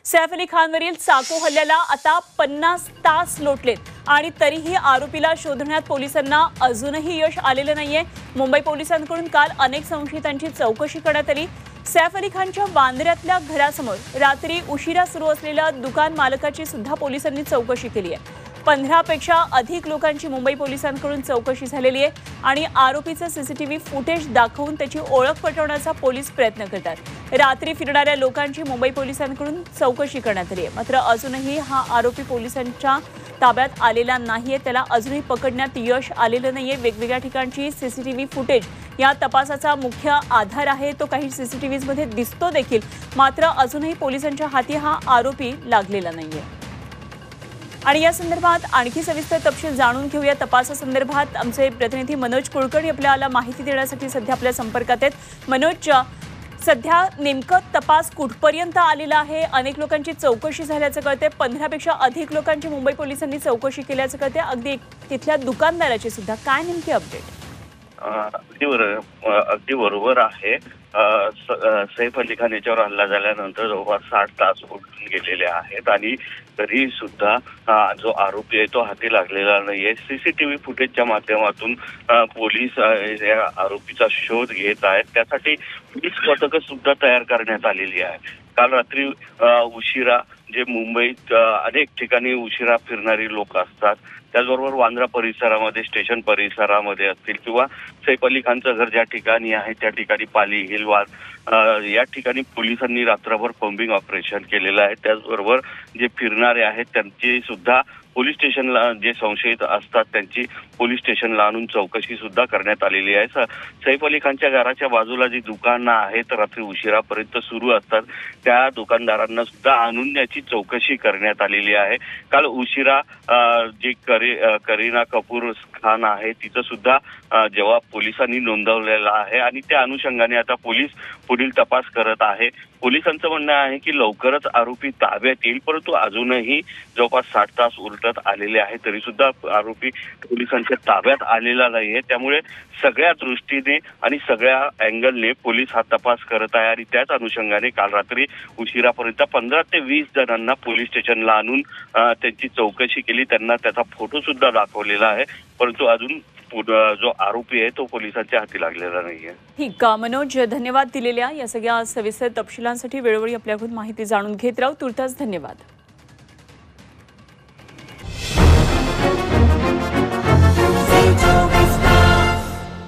सैफ अली खानवरील चाकू हल्ल्याला आता 50 तास लोटलेत आणि तरीही आरोपीला शोधण्यात पोलिसांना अजूनही यश आलेलं नाहीये। मुंबई पोलिसांकडून काल अनेक संशयितांची चौकशी करण्यात आली। सैफ अली खानच्या बांद्र्यातल्या घरासमोर रात्री उशिरा सुरू असलेल्या दुकान मालकाची सुद्धा पोलिसांनी चौकशी केली आहे। 15 पेक्षा अधिक लोकांची मुंबई पोलिसांकडून चौकशी झालेली आहे आणि आरोपीचं सीसीटीव्ही फुटेज दाखवून त्याची ओळख पटवण्याचा पोलीस प्रयत्न करतात। रात्री फिरणाऱ्या लोकांची मुंबई पोलिसांकडून चौकशी करण्यात आली आहे, मात्र अजूनही हा आरोपी पोलिसांच्या ताब्यात आलेला नाहीये, त्याला अजूनही पकडण्यात यश आलेलं नाहीये। वेगवेगळ्या ठिकाणची सीसीटीव्ही फुटेज या तपासाचा मुख्य आधार आहे, तो काही सीसीटीव्हीमध्ये दिसतो देखील, मात्र अजूनही पोलिसांच्या हाती हा आरोपी लागलेला नाहीये। आणि या संदर्भात आणखी सविस्तर तपशील जाणून घेऊया। तपासासंदर्भात आमचे प्रतिनिधी मनोज कुलकर्णी आपल्याला माहिती देण्यासाठी सध्या आपल्या संपर्कात आहेत। मनोज, सध्या नेमकं तपास कुठपर्यंत आलेला आहे? अनेक लोकांची चौकशी झाल्याचं कळते, 15 पेक्षा अधिक लोकांची मुंबई पोलिसांनी चौकशी केल्याचं कळते, अगदी तिथल्या दुकानदाराची सुद्धा। काय नेमकी अपडेट? अगदी बरोबर आहे। सैफ अली खान याच्यावर हल्ला झाल्यानंतर जवळपास 60 तास उलटून गेलेले आहेत आणि तरी सुद्धा जो आरोपी आहे तो हाती लागलेला नाहीये। सीसीटीव्ही फुटेजच्या माध्यमातून पोलीस या आरोपीचा शोध घेत आहेत, त्यासाठी पोलीस पथकं सुद्धा तयार करण्यात आलेली आहे। काल रात्री उशिरा जे मुंबईत अनेक ठिकाणी उशिरा फिरणारी लोक असतात, त्याचबरोबर वांद्रा परिसरामध्ये, स्टेशन परिसरामध्ये असतील किंवा सैफ अली खानचं घर ज्या ठिकाणी आहे त्या ठिकाणी पाली हिलवाद या ठिकाणी पोलिसांनी रात्रभर कॉम्बिंग ऑपरेशन केलेलं आहे। त्याचबरोबर जे फिरणारे आहेत त्यांची सुद्धा पोलीस स्टेशनला, जे संशयित असतात त्यांची पोलीस स्टेशनला आणून चौकशी सुद्धा करण्यात आलेली आहे। सैफ अली खानच्या घराच्या बाजूला जी दुकानं आहेत रात्री उशिरापर्यंत सुरू असतात, त्या दुकानदारांना सुद्धा आणून याची चौकशी करण्यात आलेली आहे। काल उशिरा जी करीना कपूर खान आहे तिचं सुद्धा जेव्हा पोलिसांनी नोंदवलेला आहे आणि त्या अनुषंगाने आता पोलीस पुढील तपास करत आहे। पोलिसांचं म्हणणं आहे की लवकरच आरोपी ताब्यात येईल, परंतु अजूनही जवळपास 60 तास उलटत आलेले आहे, तरी सुद्धा आरोपी पोलिसांच्या ताब्यात आलेला नाहीये। त्यामुळे सगळ्या दृष्टीने आणि सगळ्या अँगलने पोलीस हा तपास करत आहे आणि त्याच अनुषंगाने काल रात्री उशिरापर्यंत 15 ते 20 जणांना पोलीस स्टेशनला आणून त्यांची चौकशी केली, त्यांना त्याचा फोटो सुद्धा दाखवलेला आहे, परंतु अजून जो आरोपी आहे तो पोलिसांच्या हाती लागलेला नाहीये। ठीक आहे मनोज, धन्यवाद दिलेल्या या सगळ्या सविस्तर तपशिलांसाठी। वेळोवेळी आपल्याकडून माहिती जाणून घेत राहू। तुर्तास धन्यवाद।